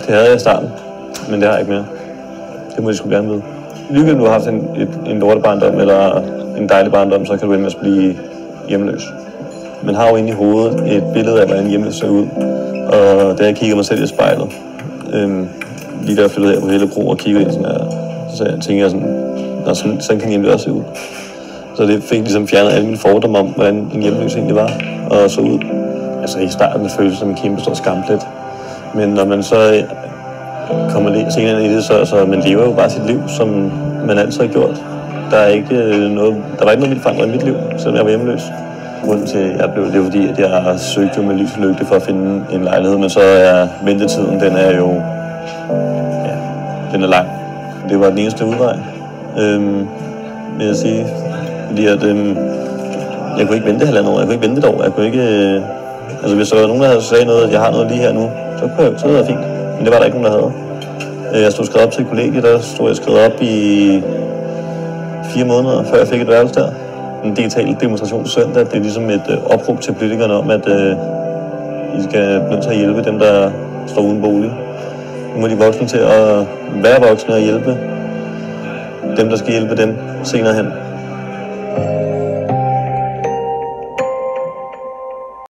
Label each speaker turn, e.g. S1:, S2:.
S1: Det havde jeg i starten, men det har jeg ikke mere. Det må de sgu gerne vide. Ligegyldigt du har haft en lortebarndom eller en dejlig barndom, så kan du ende med at blive hjemløs. Man har jo inde i hovedet et billede af, hvordan hjemløs ser ud. Og da jeg kigger mig selv i spejlet, lige da jeg flyttede her på Hellebro og kigger i sådan her, så tænker jeg sådan, sådan kan hjemløs også se ud. Så det fik ligesom fjernet alle mine fordomme om, hvordan en hjemløs egentlig var og så ud. Altså i starten føltes det som en kæmpe stor skamplet. Men når man så kommer senere i det, så man lever jo bare sit liv, som man altid har gjort. Der var ikke noget vildt forandret i mit liv, selvom jeg var hjemløs. Grunden til, at jeg blev det, fordi at jeg søgte med lys og lygte for at finde en lejlighed, men så er ventetiden, den er lang. Det var den eneste udvej, vil jeg sige. Fordi at jeg kunne ikke vente halvandet år, jeg kunne ikke vente et år, jeg kunne ikke... altså hvis der var nogen, der havde sagt noget, at jeg har noget lige her nu, så havde det været fint. Men det var der ikke nogen, der havde. Jeg stod skrevet op til kollegiet, der stod jeg skrevet op i 4 måneder, før jeg fik et værelse der. En digital demonstration søndag, det er ligesom et opråb til politikerne om, at I skal nødt til at hjælpe dem, der står uden bolig. Nu må de voksne til at være voksne og hjælpe dem, der skal hjælpe dem senere hen.